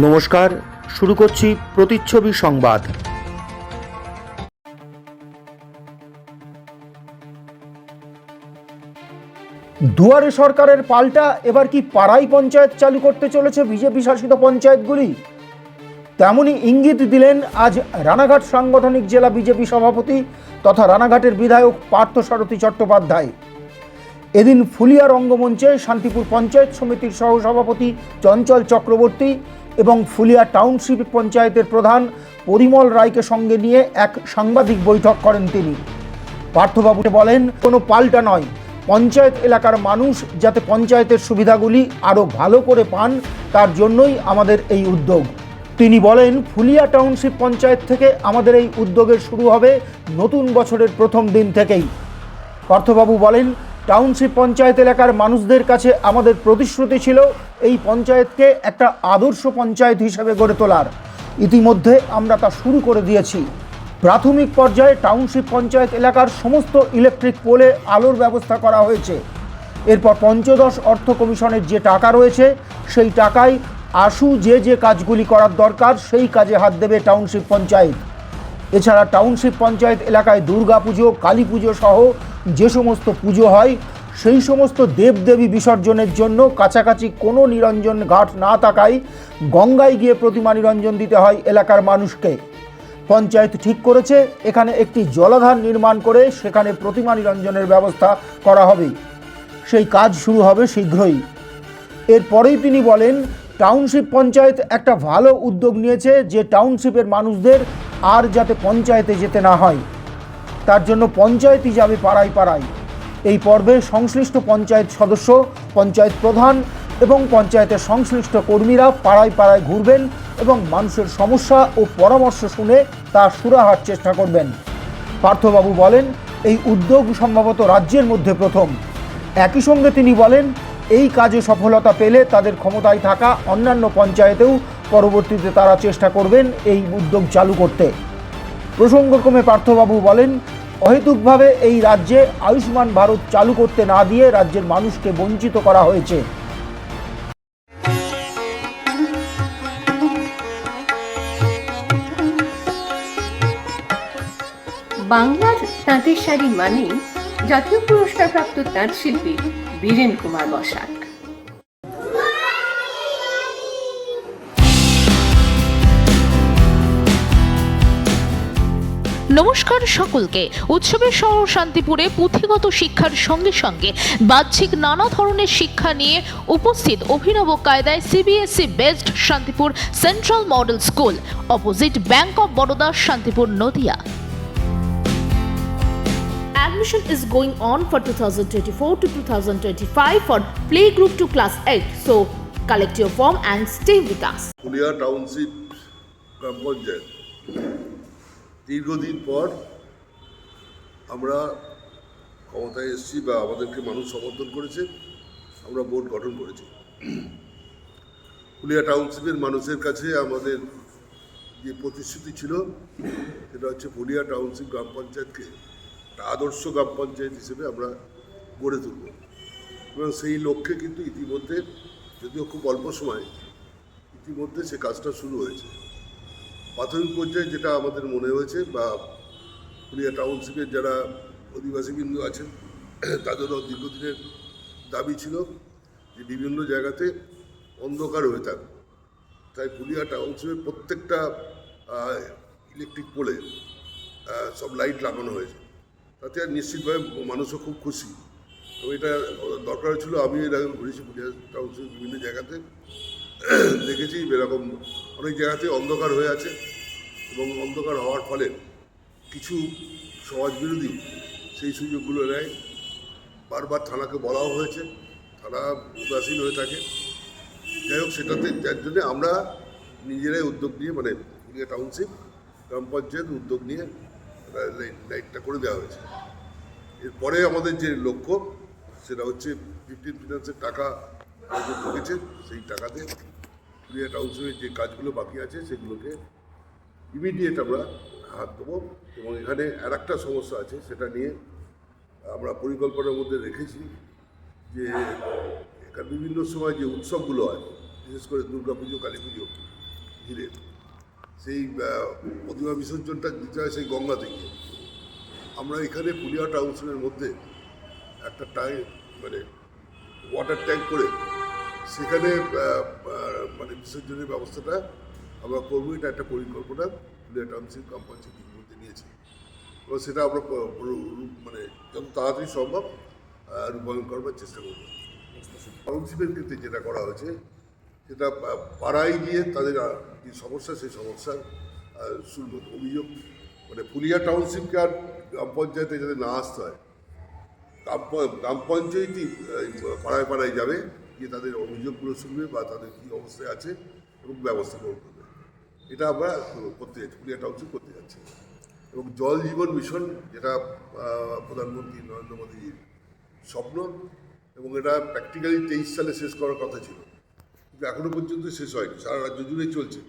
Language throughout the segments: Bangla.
নমস্কার, শুরু করছি প্রতিচ্ছবি সংবাদ। দুয়ারে সরকারের পাল্টা, এবার কি পাড়াই পঞ্চায়েত চালু করতে চলেছে বিজেপি শাসিত পঞ্চায়েতগুলি? তেমনই ইঙ্গিত দিলেন আজ রানাঘাট সাংগঠনিক জেলা বিজেপি সভাপতি তথা রানাঘাটের বিধায়ক পার্থসারথী চট্টোপাধ্যায়। এদিন ফুলিয়া রঙ্গমঞ্চে শান্তিপুর পঞ্চায়েত সমিতির সহসভাপতি চঞ্চল চক্রবর্তী এবং ফুলিয়া টাউনশিপ পঞ্চায়েতের প্রধান পরিমল রায়কে সঙ্গে নিয়ে এক সাংবাদিক বৈঠক করেন তিনি। পার্থবাবু বলেন, কোনো পাল্টা নয়, পঞ্চায়েত এলাকার মানুষ যাতে পঞ্চায়েতের সুবিধাগুলি আরও ভালো করে পান, তার জন্যই আমাদের এই উদ্যোগ। তিনি বলেন, ফুলিয়া টাউনশিপ পঞ্চায়েত থেকে আমাদের এই উদ্যোগের শুরু হবে নতুন বছরের প্রথম দিন থেকেই। পার্থবাবু বলেন, টাউনশিপ পঞ্চায়েত এলাকার মানুষদের কাছে আমাদের প্রতিশ্রুতি ছিল এই পঞ্চায়েতকে একটা আদর্শ পঞ্চায়েত হিসেবে গড়ে তোলার। ইতিমধ্যে আমরা তা শুরু করে দিয়েছি। প্রাথমিক পর্যায়ে টাউনশিপ পঞ্চায়েত এলাকার সমস্ত ইলেকট্রিক পোলে আলোর ব্যবস্থা করা হয়েছে। এরপর পঞ্চদশ অর্থ কমিশনের যে টাকা রয়েছে সেই টাকায় আশু যে কাজগুলি করার দরকার সেই কাজে হাত দেবে টাউনশিপ পঞ্চায়েত। এছাড়া টাউনশিপ পঞ্চায়েত এলাকায় দুর্গা পুজো, কালী পুজো সহ যে সমস্ত পুজো হয় সেই সমস্ত দেবদেবী বিসর্জনের জন্য কাছাকাছি কোনো নিরঞ্জন ঘাট না থাকায় গঙ্গায় গিয়ে প্রতিমা নিরঞ্জন দিতে হয় এলাকার মানুষকে। পঞ্চায়েত ঠিক করেছে এখানে একটি জলাধার নির্মাণ করে সেখানে প্রতিমা নিরঞ্জনের ব্যবস্থা করা হবে। সেই কাজ শুরু হবে শীঘ্রই। এরপরেই তিনি বলেন, টাউনশিপ পঞ্চায়েত একটা ভালো উদ্যোগ নিয়েছে যে টাউনশিপের মানুষদের আর যাতে পঞ্চায়েতে যেতে না হয়, তার জন্য পঞ্চায়েতই যাবে পাড়ায় পাড়ায়। এই পর্বে সংশ্লিষ্ট পঞ্চায়েত সদস্য, পঞ্চায়েত প্রধান এবং পঞ্চায়েতের সংশ্লিষ্ট কর্মীরা পাড়ায় পাড়ায় ঘুরবেন এবং মানুষের সমস্যা ও পরামর্শ শুনে তা সুরাহার চেষ্টা করবেন। পার্থবাবু বলেন, এই উদ্যোগ সম্ভবত রাজ্যের মধ্যে প্রথম। একই সঙ্গে তিনি বলেন, এই কাজে সফলতা পেলে তাদের ক্ষমতায় থাকা অন্যান্য পঞ্চায়েতেও পরবর্তীতে তারা চেষ্টা করবেন এই উদ্যোগ চালু করতে। প্রসঙ্গক্রমে পার্থবাবু বলেন, অহেতুকভাবে এই রাজ্যে আয়ুষ্মান ভারত চালু করতে না দিয়ে রাজ্যের মানুষকে বঞ্চিত করা হয়েছে। বাংলার তাঁতের শাড়ি মানেই জাতীয় পুরস্কারপ্রাপ্ত তাঁত শিল্পী বীরেন কুমার বসাক। নমস্কার সকলকে। উৎসবের শহর শান্তিপুরে পুঁথিগত শিক্ষার সঙ্গে সঙ্গে বাহ্যিক নানা ধরনের শিক্ষা নিয়ে উপস্থিত অভিনব কায়দায় CBSE based Shantipur central model school, opposite bank of Baroda, Shantipur, Nadia. Admission is going on for 2024 to 2025 for playgroup to class 8. So collect your form and stay with us. Phulia township গ্রাম পঞ্চায়েত দীর্ঘদিন পর আমরা ক্ষমতায় এসেছি বা আমাদেরকে মানুষ সমর্থন করেছে, আমরা বোর্ড গঠন করেছি। ফুলিয়া টাউনশিপের মানুষের কাছে আমাদের যে প্রতিশ্রুতি ছিল সেটা হচ্ছে ফুলিয়া টাউনশিপ গ্রাম পঞ্চায়েতকে একটা আদর্শ গ্রাম পঞ্চায়েত হিসেবে আমরা গড়ে তুলব এবং সেই লক্ষ্যে কিন্তু ইতিমধ্যে, যদিও খুব অল্প সময়, ইতিমধ্যে সে কাজটা শুরু হয়েছে। প্রাথমিক পর্যায়ে যেটা আমাদের মনে হয়েছে বা ফুলিয়া টাউনশিপের যারা অধিবাসীবৃন্দ আছেন তাদেরও দীর্ঘদিনের দাবি ছিল যে বিভিন্ন জায়গাতে অন্ধকার হয়ে থাকবে, তাই ফুলিয়া টাউনশিপের প্রত্যেকটা ইলেকট্রিক পোলে সব লাইট লাগানো হয়েছে। তাতে আর নিশ্চিতভাবে মানুষও খুব খুশি। তো এটা দরকার ছিল। আমি এর আগে ঘুরেছি ফুলিয়া টাউনশিপের বিভিন্ন জায়গাতে, দেখেছি এরকম অনেক জায়গাতে অন্ধকার হয়ে আছে এবং অন্ধকার হওয়ার ফলে কিছু সমাজবিরোধী সেই সুযোগগুলো নেয়। বারবার থানাকে বলাও হয়েছে, থানা উদাসীন হয়ে থাকে। যাই হোক, সেটাতে যার জন্যে আমরা নিজেরাই উদ্যোগ নিয়ে, মানে ফুলিয়া টাউনশিপ গ্রাম পঞ্চায়েত উদ্যোগ নিয়ে লাইটটা করে দেওয়া হয়েছে। এরপরে আমাদের যে লক্ষ্য সেটা হচ্ছে 15 ফিনান্সের টাকা ঢুকেছে, সেই টাকাতে ফুলিয়া টাউনশিপের যে কাজগুলো বাকি আছে সেগুলোকে ইমিডিয়েট আমরা হাত দেবো। এবং এখানে আর একটা সমস্যা আছে, সেটা নিয়ে আমরা পরিকল্পনার মধ্যে রেখেছি যে এখানে বিভিন্ন সময় যে উৎসবগুলো হয়, বিশেষ করে দুর্গা পুজো, কালী পুজো, ঘিরে সেই প্রতিমা বিসর্জনটা দিতে হয় সেই গঙ্গা থেকে। আমরা এখানে পুলিয়া টাউনশিপের মধ্যে একটা মানে ওয়াটার ট্যাঙ্ক করে সেখানে মানে বিসর্জনের ব্যবস্থাটা আমরা করবো। এটা একটা পরিকল্পনা পুলিয়া টাউনশিপ গ্রাম পঞ্চায়েতের মধ্যে নিয়েছে এবং সেটা আমরা মানে যত তাড়াতাড়ি সম্ভব রূপায়ণ করবার চেষ্টা করব। টাউনশিপের ক্ষেত্রে যেটা করা হয়েছে সেটা পাড়ায় গিয়ে তাদের যে সমস্যা সেই সমস্যার শুনবো। অভিযোগ মানে পুলিয়া টাউনশিপকে আর গ্রাম পঞ্চায়েতে যাতে না আসতে হয়, গ্রাম পঞ্চায়েতই পাড়ায় পাড়ায় যাবে, গিয়ে তাদের অভিযোগগুলো শুনবে বা তাদের কী অবস্থায় আছে এবং ব্যবস্থা গ্রহণ করবে। এটা আমরা করতে যাচ্ছি, পুলিয়া টাউনশিপ করতে যাচ্ছি। এবং জল জীবন মিশন যেটা প্রধানমন্ত্রী নরেন্দ্র মোদীর স্বপ্ন, এবং এটা প্র্যাকটিক্যালি 23 সালে শেষ করার কথা ছিল, কিন্তু এখনও পর্যন্ত শেষ হয়নি। সারা রাজ্য জুড়েই চলছে।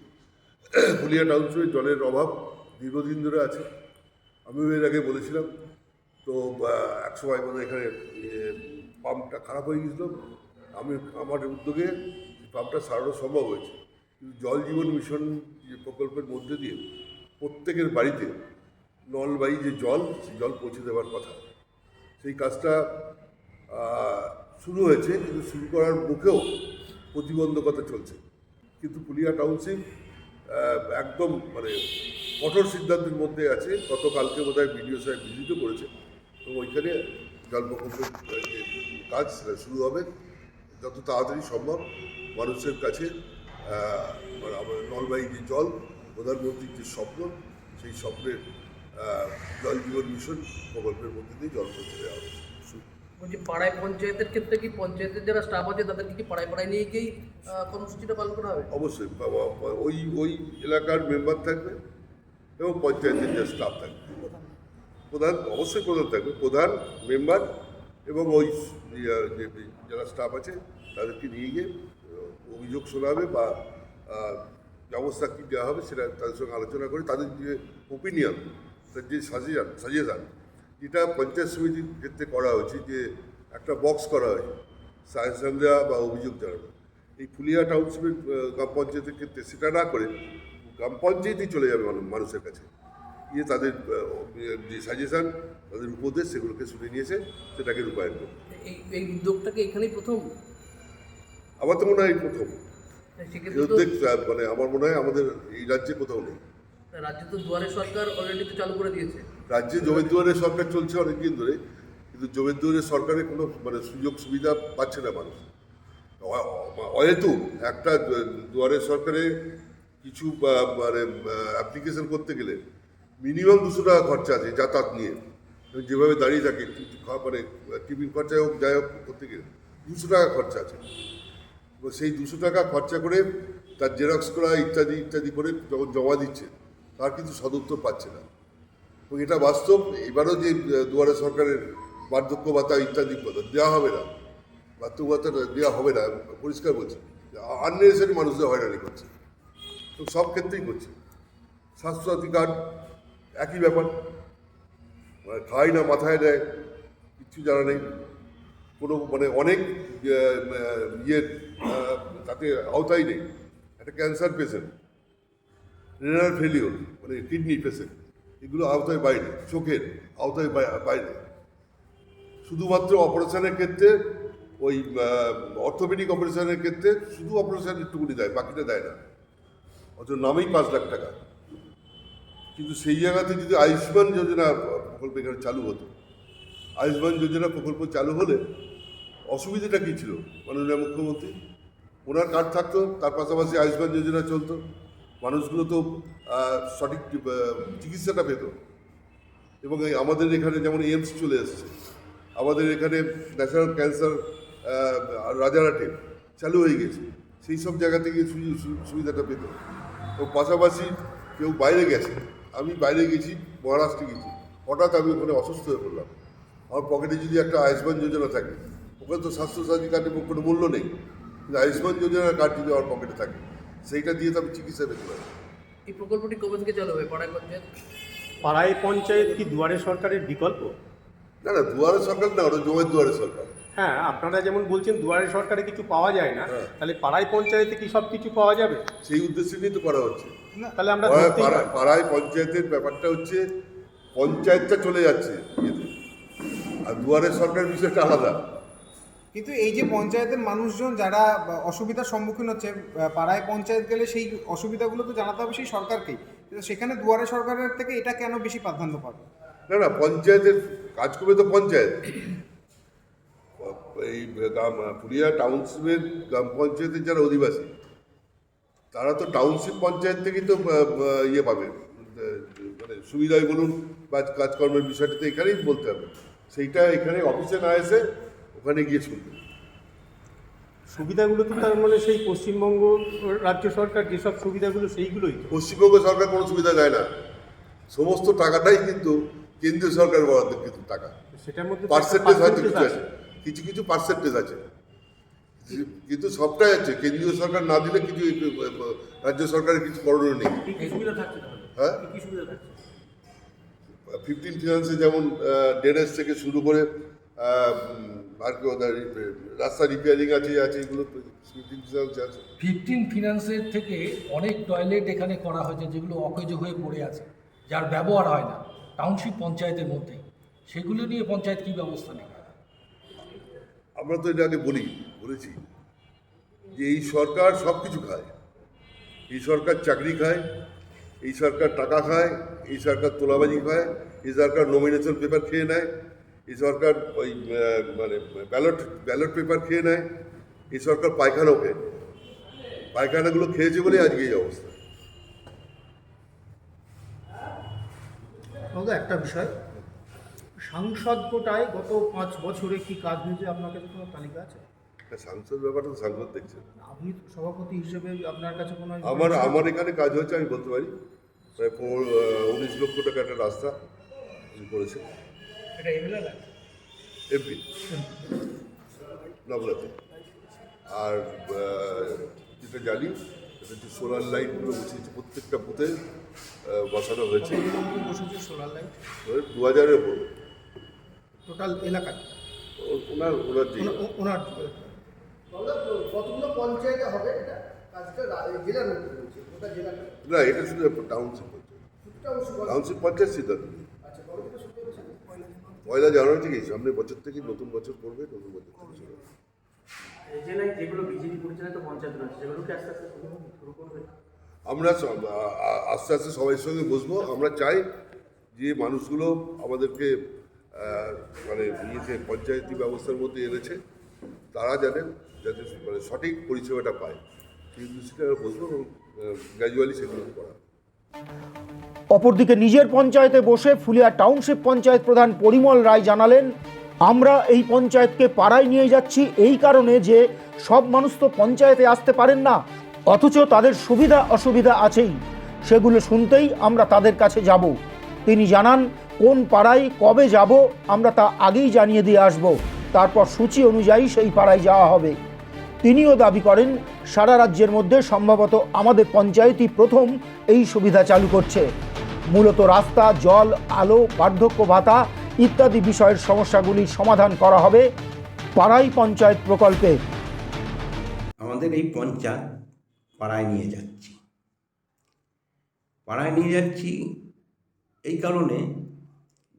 পুলিয়া টাউনশিপে জলের অভাব দীর্ঘদিন ধরে আছে। আমিও এর আগে বলেছিলাম, তো একসময় মানে এখানে পাম্পটা খারাপ হয়ে গেছিল। আমার উদ্যোগে পাম্পটা সারানো সম্ভব হয়েছে, কিন্তু জল জীবন মিশন যে প্রকল্পের মধ্যে দিয়ে প্রত্যেকের বাড়িতে নলবাহী যে জল, সেই জল পৌঁছে দেওয়ার কথা, সেই কাজটা শুরু হয়েছে, কিন্তু শুরু করার মুখেও প্রতিবন্ধকতা চলছে। কিন্তু পুলিয়া টাউনশিপ একদম মানে কঠোর সিদ্ধান্তের মধ্যে আছে। গতকালকে বোধহয় বিডিও সাহেব ভিজিটও করেছে, এবং ওইখানে জল প্রকল্পের যে কাজ সেটা শুরু হবে যত তাড়াতাড়ি সম্ভব মানুষের কাছে। আমাদের নলবাহী যে জল, প্রধানমন্ত্রীর যে স্বপ্ন, সেই স্বপ্নের জল জীবন মিশন প্রকল্পের মধ্যে দিয়ে জল পৌঁছে দেওয়া হবে। বলছি, পাড়ায় পঞ্চায়েতের ক্ষেত্রে কি পঞ্চায়েতের যারা স্টাফ আছে তাদেরকে কি পাড়ায় পাড়ায় নিয়ে গিয়েই কর্মসূচিটা পালন করা হবে? অবশ্যই ওই এলাকার মেম্বার থাকবে এবং পঞ্চায়েতের যে স্টাফ থাকবে, প্রধান অবশ্যই প্রধান থাকবে, প্রধান মেম্বার এবং ওই যারা স্টাফ আছে তাদেরকে নিয়ে গিয়ে অভিযোগ শোনাবে বা ব্যবস্থা কী দেওয়া হবে সেটা তাদের সঙ্গে আলোচনা করে তাদের যে ওপিনিয়ন, তার যে সাজেশন যেটা পঞ্চায়েত সমিতির ক্ষেত্রে করা হয়েছে, যে একটা বক্স করা হয়েছে সাজেশন দেওয়া বা অভিযোগ জানানো। এই ফুলিয়া টাউনশিপের গ্রাম পঞ্চায়েতের ক্ষেত্রে সেটা না করে গ্রাম পঞ্চায়েতই চলে যাবে মানুষের কাছে, গিয়ে তাদের যে সাজেশন, তাদের উপদেশ, সেগুলোকে শুনে নিয়েছে, সেটাকে রূপায়ণ করবে। এই উদ্যোগটাকে এখানেই প্রথম? আমার তো মনে হয় প্রথম সেক্ষেত্রে উদ্যোগ, মানে আমার মনে হয় আমাদের এই রাজ্যে কোথাও নেই। রাজ্যে তো দুয়ারে সরকার অলরেডি তো চালু করে দিয়েছে। রাজ্যে জমির দুয়ারের সরকার চলছে অনেকদিন ধরে, কিন্তু জমির দুয়ারের সরকারের কোনো মানে সুযোগ সুবিধা পাচ্ছে না মানুষ। হয়তো একটা দুয়ারের সরকারে কিছু মানে অ্যাপ্লিকেশন করতে গেলে মিনিমাম 200 টাকা খরচা আছে যাতায়াত নিয়ে, যেভাবে দাঁড়িয়ে থাকে মানে টিফিন খরচায় হোক যাই হোক করতে গেলে 200 টাকা খরচা আছে। সেই 200 টাকা খরচা করে তার জেরক্স করা ইত্যাদি ইত্যাদি করে যখন জমা দিচ্ছে, তার কিন্তু সদুত্তর পাচ্ছে না। এবং এটা বাস্তব। এবারও যে দুয়ারে সরকারের বার্ধক্য ভাতা ইত্যাদি দেওয়া হবে না, বার্ধক্য ভাতাটা দেওয়া হবে না, পরিষ্কার বলছে। আননেসেসারি মানুষদের হয়রানি করছে, তো সব ক্ষেত্রেই করছে। স্বাস্থ্যসাথী কার্ড একই ব্যাপার, মানে খায় না মাথায় দেয়, কিচ্ছু জানা নেই কোনো, মানে অনেক তাতে আওতাই নেই। একটা ক্যান্সার পেশেন্ট, রেনাল ফেলিওর, মানে কিডনি পেশেন্ট, এগুলো আওতায় বাইরে, চোখের আওতায় বাইরে। শুধুমাত্র অপারেশনের ক্ষেত্রে ওই অর্থোপেডিক অপারেশনের ক্ষেত্রে শুধু অপারেশন একটুকুনি দেয়, বাকিটা দেয় না, অথচ নামেই 5 লাখ টাকা। কিন্তু সেই জায়গাতে যদি আয়ুষ্মান যোজনা প্রকল্প এখানে চালু হতো, আয়ুষ্মান যোজনা প্রকল্প চালু হলে অসুবিধাটা কী ছিল? মাননীয় মুখ্যমন্ত্রী, ওনার কার্ড থাকতো, তার পাশাপাশি আয়ুষ্মান যোজনা চলতো, মানুষগুলো তো সঠিক চিকিৎসাটা পেত। এবং আমাদের এখানে যেমন এইমস চলে এসছে, আমাদের এখানে ন্যাশনাল ক্যান্সার রাজারহাটে চালু হয়ে গেছে, সেই সব জায়গা থেকে সুবিধাটা পেত। এবং পাশাপাশি কেউ বাইরে গেছে, আমি বাইরে গেছি, মহারাষ্ট্রে গেছি, হঠাৎ আমি ওখানে অসুস্থ হয়ে পড়লাম, আমার পকেটে যদি একটা আয়ুষ্মান যোজনা থাকে, ওখানে তো স্বাস্থ্যসাথী কার্ডের কোনো মূল্য নেই, কিন্তু আয়ুষ্মান যোজনার কার্ড যদি আমার পকেটে থাকে, সেইটা দিয়ে তো আমি চিকিৎসা পেতে পারি। এই প্রকল্পটি কবে থেকে চালু হবে পাড়ায় পঞ্চায়েত? পাড়ায় পঞ্চায়েত কি দুয়ারে সরকারের বিকল্প? না না, দুয়ারে সরকার না, ওটা জমির দুয়ারে সরকার। হ্যাঁ, আপনারা যেমন বলছেন দুয়ারে সরকারে কিছু পাওয়া যায় না, হ্যাঁ। তাহলে পাড়ায় পঞ্চায়েতে কি সব কিছু পাওয়া যাবে? সেই উদ্দেশ্যে নিয়ে তো করা হচ্ছে। না, তাহলে আমরা পাড়ায় ধরতেই পারি। পাড়ায় পঞ্চায়েতের ব্যাপারটা হচ্ছে পঞ্চায়েতটা চলে যাচ্ছে ইয়েতে। আর দুয়ারে সরকার বিষয়টা আলাদা। কিন্তু এই যে পঞ্চায়েতের মানুষজন যারা অসুবিধার সম্মুখীন হচ্ছে, পাড়ায় পঞ্চায়েত গেলে সেই অসুবিধাগুলো তো জানাতে হবে সেই সরকারকেই, কিন্তু সেখানে দুয়ারে সরকারের থেকে এটা কেন বেশি প্রাধান্য পাবে? না, পঞ্চায়েতের কাজ করবে তো পঞ্চায়েত। এই পুরিয়া টাউনশিপের গ্রাম পঞ্চায়েতের যারা অধিবাসী তারা তো টাউনশিপ পঞ্চায়েত থেকেই তো ইয়ে পাবে, মানে সুবিধাই বলুন বা কাজকর্মের বিষয়টা তো এখানেই বলতে হবে। সেইটা এখানে অফিসে না এসে ওখানে গিয়ে শুনবে। সুবিধাগুলো তো তার মানে সেই পশ্চিমবঙ্গ রাজ্য সরকার যেসব সুবিধাগুলো সেইগুলোই তো। পশ্চিমবঙ্গ সরকার কোনো সুবিধা দেয় না, সমস্ত টাকাটাই কিন্তু কেন্দ্রীয় সরকার বরাদ্দ কিন্তু টাকা। সেটার মধ্যে তো একটা পার্সেন্টেজ হয়তো কিছু percentage আছে, কিছু কিছু পার্সেন্টেজ আছে, কিন্তু সবটাই আছে। কেন্দ্রীয় সরকার না দিলে কিছু রাজ্য সরকারের কিছু করণীয় নেই। হ্যাঁ, 15 ফিনান্সে যেমন ড্রেনেজ থেকে শুরু করে আর কি রাস্তা রিপেয়ারিং আছে এগুলো 15 ফিনান্সে আছে। 15 ফিনান্সের থেকে অনেক টয়লেট এখানে করা হয়েছে যেগুলো অকেজো হয়ে পড়ে আছে, যার ব্যবহার হয় না টাউনশিপ পঞ্চায়েতের মধ্যে। সেগুলো নিয়ে পঞ্চায়েত কী ব্যবস্থা নেবে? আমরা তো এটা আগে বলেছি যে এই সরকার সব কিছু খায়। এই সরকার চাকরি খায়, এই সরকার টাকা খায়, এই সরকার তোলাবাজি খায়, এই সরকার নমিনেশন পেপার খেয়ে নেয়, এই সরকার ওই মানে ব্যালট পেপার খেয়ে নেয়, এই সরকার পায়খানাও খায়। পায়খানাগুলো খেয়েছে বলে আজকে এই অবস্থা। তবে একটা বিষয়, সাংসদ কোটায় গত 5 বছরে কি কাজ হয়েছে আপনার কাছে কোনো তালিকা আছে? সাংসদ ব্যাপারটা তো সাংসদ দেখছেন। আপনি সভাপতি হিসেবে আপনার কাছে কোনো আমার এখানে কাজ হয়েছে আমি বলতে পারি, প্রায় 19 লক্ষ টাকা একটা রাস্তা করেছে এমপি নবলাতে। আর যেটা জানি সেটা হচ্ছে সোলার লাইটগুলো বসিয়েছে প্রত্যেকটা বুথে বসানো হয়েছে। বসেছে সোলার লাইট 2000-এর উপর টোটাল এলাকায় ওনার যে ওনার কতগুলো পঞ্চায়েতে হবে এটা কাজটা জেলার মধ্যে রয়েছে, ওটা জেলা না, এটা শুধু টাউনশিপ পঞ্চায়েত। টাউনশিপ পঞ্চায়েত সিদ্ধান্ত নিই। পয়লা জানুয়ারি থেকেই সামনের বছর থেকে নতুন বছর পড়বে, নতুন বছর থেকে শুরু হবে। জেলায় যেগুলো বিজেপি পরিচালিত পঞ্চায়েত রয়েছে সেগুলোকে আস্তে আস্তে শুরু করবে। আমরা আস্তে আস্তে সবাই সঙ্গে বসবো। আমরা চাই যে মানুষগুলো আমাদেরকে মানে ইয়েতে পঞ্চায়েতি ব্যবস্থার মধ্যে এনেছে তারা যাতে মানে সঠিক পরিষেবাটা পায় সেই দৃষ্টিতে আমরা বসবো এবং গ্র্যাজুয়ালি সেগুলো করা। অপরদিকে নিজের পঞ্চায়েতে বসে ফুলিয়া টাউনশিপ পঞ্চায়েত প্রধান পরিমল রায় জানালেন, আমরা এই পঞ্চায়েতকে পাড়ায় নিয়ে যাচ্ছি এই কারণে যে সব মানুষ তো পঞ্চায়েতে আসতে পারেন না, অথচ তাদের সুবিধা অসুবিধা আছেই, সেগুলো শুনতেই আমরা তাদের কাছে যাব। তিনি জানান, কোন পাড়ায় কবে যাব আমরা তা আগেই জানিয়ে দিয়ে আসব, তারপর সূচি অনুযায়ী সেই পাড়ায় যাওয়া হবে। তিনিও দাবি করেন, সারা রাজ্যের মধ্যে সম্ভবত আমাদের পঞ্চায়েতই প্রথম এই সুবিধা চালু করছে। মূলত রাস্তা, জল, আলো, বার্ধক্য ভাতা ইত্যাদি বিষয়ের সমস্যাগুলির সমাধান করা হবে পাড়াই পঞ্চায়েত প্রকল্পে। আমাদের এই পঞ্চায়েত পাড়ায় নিয়ে যাচ্ছি এই কারণে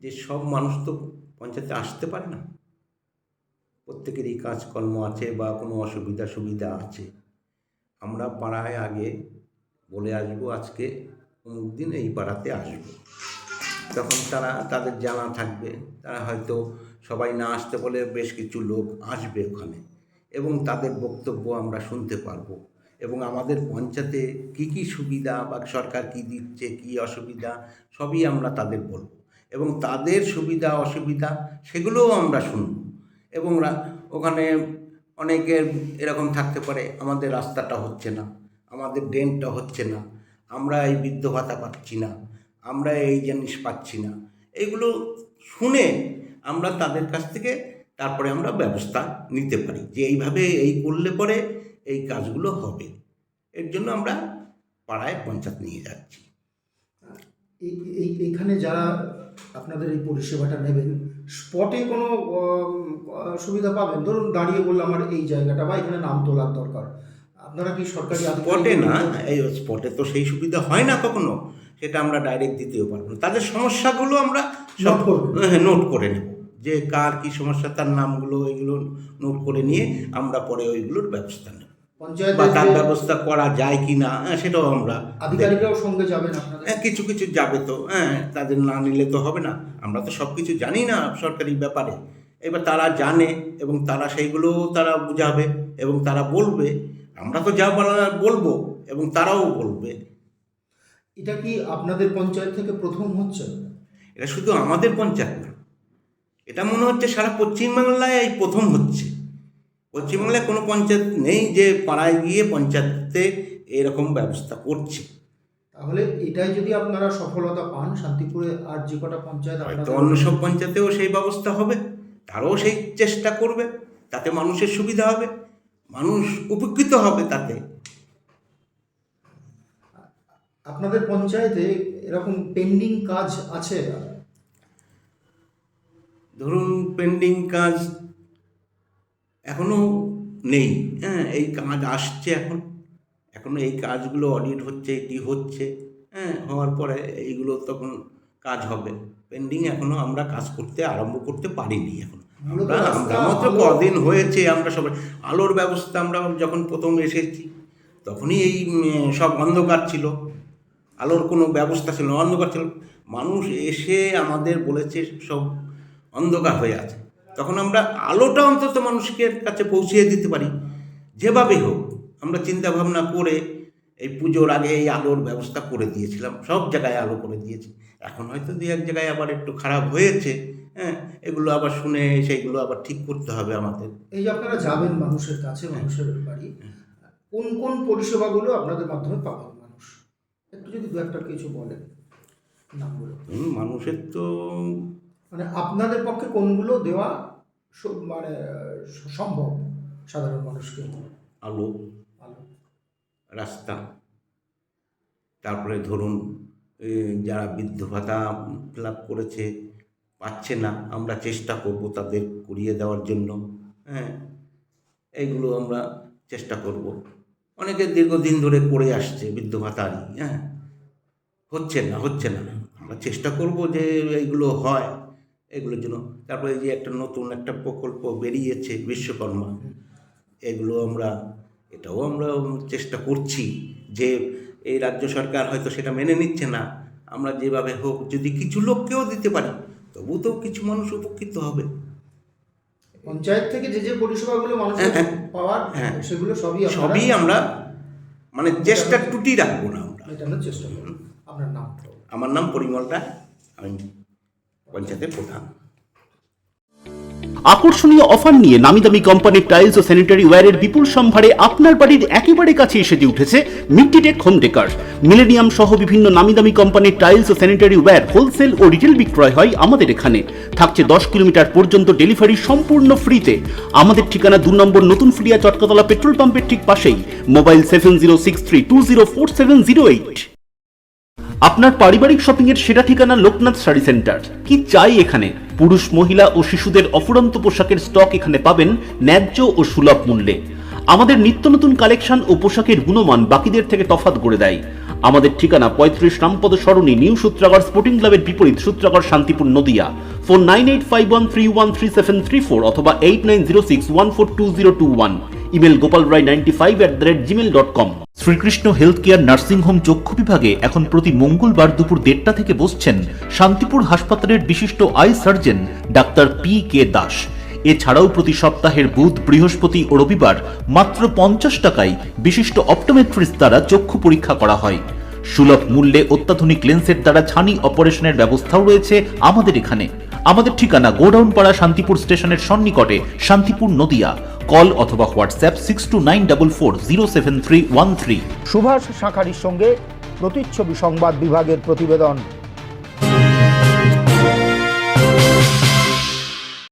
যে সব মানুষ তো পঞ্চায়েতে আসতে পারে না, প্রত্যেকেরই কাজকর্ম আছে বা কোনো সুবিধা আছে। আমরা পাড়ায় আগে বলে আসবো আজকে অমুক দিন এই পাড়াতে আসবো, তখন তাদের জানা থাকবে, তারা হয়তো সবাই না আসতে বলে বেশ কিছু লোক আসবে ওখানে এবং তাদের বক্তব্য আমরা শুনতে পারবো এবং আমাদের পঞ্চায়েতে কী সুবিধা বা সরকার কী দিচ্ছে, কী অসুবিধা সবই আমরা তাদের বলবো এবং তাদের সুবিধা অসুবিধা সেগুলোও আমরা শুনব। এবং ওখানে অনেকের এরকম থাকতে পারে, আমাদের রাস্তাটা হচ্ছে না, আমাদের ড্রেনটা হচ্ছে না, আমরা এই বৃদ্ধ ভাতা পাচ্ছি না, আমরা এই জিনিস পাচ্ছি না, এগুলো শুনে আমরা তাদের কাছ থেকে তারপরে আমরা ব্যবস্থা নিতে পারি যে এইভাবে এই করলে পরে এই কাজগুলো হবে। এর জন্য আমরা পাড়ায় পঞ্চায়েত নিয়ে যাচ্ছি। এইখানে যারা আপনাদের এই পরিষেবাটা নেবেন স্পটে কোনো সুবিধা পাবেন? ধরুন দাঁড়িয়ে বললে আমার এই জায়গাটা বা এখানে নাম তোলার দরকার, আপনারা কি সরকারি স্পটে না, এই স্পটে তো সেই সুবিধা হয় না কখনো, সেটা আমরা ডাইরেক্ট দিতেও পারবো না। তাদের সমস্যাগুলো আমরা সব নোট করে নেব, যে কার কি সমস্যা, তার নামগুলো এগুলো নোট করে নিয়ে আমরা পরে ওইগুলোর ব্যবস্থা নেব, বা তার ব্যবস্থা করা যায় কি না সেটাও আমরা। আধিকারিকরাও সঙ্গে যাবেন আপনাদের? কিছু কিছু যাবে তো, তাদের না নিলে তো হবে না, আমরা তো সব কিছু জানি না সরকারি ব্যাপারে। এবার তারা জানে এবং তারা সেইগুলো তারা বুঝাবে এবং তারা বলবে, আমরা তো যা বলার বলবো এবং তারাও বলবে। এটা কি আপনাদের পঞ্চায়েত থেকে প্রথম হচ্ছে? এটা শুধু আমাদের পঞ্চায়েত না, এটা মনে হচ্ছে সারা পশ্চিমবাংলায় এই প্রথম হচ্ছে। পশ্চিমবাংলায় কোনো পঞ্চায়েত নেই যে পাড়ায় গিয়ে পঞ্চায়েতে এরকম ব্যবস্থা করছে। তাহলে এটাই যদি আপনারা সফলতা পান, শান্তিপুরে আর যে কটা পঞ্চায়েত, হয়তো অন্য সব পঞ্চায়েতেও সেই ব্যবস্থা হবে, তারাও সেই চেষ্টা করবে, তাতে মানুষের সুবিধা হবে, মানুষ উপকৃত হবে তাতে। আপনাদের পঞ্চায়েতে এরকম পেন্ডিং কাজ আছে? ধরুন পেন্ডিং কাজ এখনও নেই, এই কাজ আসছে এখনও এই কাজগুলো অডিট হচ্ছে, এটি হচ্ছে, হওয়ার পরে এইগুলো তখন কাজ হবে। পেন্ডিং এখনও আমরা কাজ করতে আরম্ভ করতে পারিনি এখন। আমরা মাত্র কদিন হয়েছে, আমরা সবাই আলোর ব্যবস্থা, আমরা যখন প্রথম এসেছি তখনই এই সব অন্ধকার ছিল, আলোর কোনো ব্যবস্থা ছিল না, অন্ধকার ছিল। মানুষ এসে আমাদের বলেছে সব অন্ধকার হয়ে আছে, তখন আমরা আলোটা অন্তত মানুষের কাছে পৌঁছিয়ে দিতে পারি যেভাবে হোক। আমরা চিন্তা ভাবনা করে এই পুজোর আগে এই আলোর ব্যবস্থা করে দিয়েছিলাম, সব জায়গায় আলো করে দিয়েছি। এখন হয়তো দু এক জায়গায় আবার একটু খারাপ হয়েছে, এগুলো আবার শুনে সেইগুলো আবার ঠিক করতে হবে আমাদের। এই যে আপনারা যাবেন মানুষের কাছে, মানুষের বাড়ি, কোন কোন পরিষেবাগুলো আপনাদের মাধ্যমে পাবেন মানুষ? একটু যদি দু একটা কিছু বলেন নামগুলো। মানুষের তো মানে আপনাদের পক্ষে কোনগুলো দেওয়া মানে সম্ভব সাধারণ মানুষকে? আলো, রাস্তা, তারপরে ধরুন যারা বৃদ্ধ ভাতা ফিল আপ করেছে পাচ্ছে না, আমরা চেষ্টা করব তাদের করিয়ে দেওয়ার জন্য, এইগুলো আমরা চেষ্টা করব। অনেকে দীর্ঘদিন ধরে করে আসছে বৃদ্ধ ভাতারই, হচ্ছে না, আমরা চেষ্টা করব যে এইগুলো হয়, এগুলোর জন্য। তারপরে যে একটা নতুন একটা প্রকল্প বেরিয়েছে বিশ্বকর্মা, এগুলো এটাও আমরা চেষ্টা করছি, যে এই রাজ্য সরকার হয়তো সেটা মেনে নিচ্ছে না, আমরা যেভাবে হোক যদি কিছু লোককেও দিতে পারি তবু তো কিছু মানুষ উপকৃত হবে। পঞ্চায়েত থেকে যে যে পরিষেবাগুলো মানুষের পাওয়ার, সেগুলো সবই আমরা মানে চেষ্টা ত্রুটি রাখবো না, আমরা মেটানোর চেষ্টা করব। আপনার নাম? আমার নাম পরিমল রায়, আমি পঞ্চায়েতের প্রধান। আকর্ষণীয় অফার নিয়ে নামি দামি কোম্পানির টাইলস ও স্যানিটারি ওয়্যারের বিপুল সম্ভারে আপনার বাড়ির একেবারে কাছে এসে উঠেছে মিট্টিটেক হোম ডেকার। মিলেনিয়াম সহ বিভিন্ন নামি দামি কোম্পানির টাইলস ও স্যানিটারি ওয়্যার হোলসেল ও রিটেল বিক্রয় হয় আমাদের এখানে। থাকছে 10 কিলোমিটার পর্যন্ত ডেলিভারি সম্পূর্ণ ফ্রিতে। আমাদের ঠিকানা 2 নম্বর নতুন ফুলিয়া চটকাতলা পেট্রোল পাম্পের ঠিক পাশেই। মোবাইল 7063204708। আপনার পারিবারিক শপিং এর সেরা ঠিকানা লোকনাথ শাড়ি সেন্টার। কি চাই এখানে? পুরুষ, মহিলা ও শিশুদের অফুরন্ত পোশাকের স্টক এখানে পাবেন ন্যায্য ও সুলভ মূল্যে। আমাদের নিত্য নতুন কালেকশন ও পোশাকের গুণমান বাকিদের থেকে তফাৎ করে দেয়। আমাদের ঠিকানা 35 রামপদ সরণি, নিউ সূত্রাগড় স্পোর্টিং ক্লাবের বিপরীত, সূত্রাগড়, শান্তিপুর, নদিয়া। ফোন 9851313734 অথবা 8906142021। Email gopalrai95@gmail.com। Srikrishna health care nursing home চক্ষু বিভাগে এখন প্রতি মঙ্গলবার দুপুর 1:30 থেকে বসছেন শান্তিপুর হাসপাতালের বিশিষ্ট I surgeon doctor PK Das. এছাড়াও প্রতি সপ্তাহের বুধ, বৃহস্পতি ও রবিবার মাত্র 50 টাকায় বিশিষ্ট অপটোমেট্রিস্ট দ্বারা চক্ষু পরীক্ষা করা হয়। সুলভ মূল্যে অত্যাধুনিক লেন্সের দ্বারা ছানি অপারেশনের ব্যবস্থাও রয়েছে আমাদের এখানে। আমাদের ঠিকানা গোডাউন পাড়া, শান্তিপুর স্টেশনের সন্নিকটে, শান্তিপুর, নদিয়া। কল অথবা হোয়াটসঅ্যাপ 6294407313। সুভাষ শাঁখারির সঙ্গে প্রতিচ্ছবি সংবাদ বিভাগের প্রতিবেদন।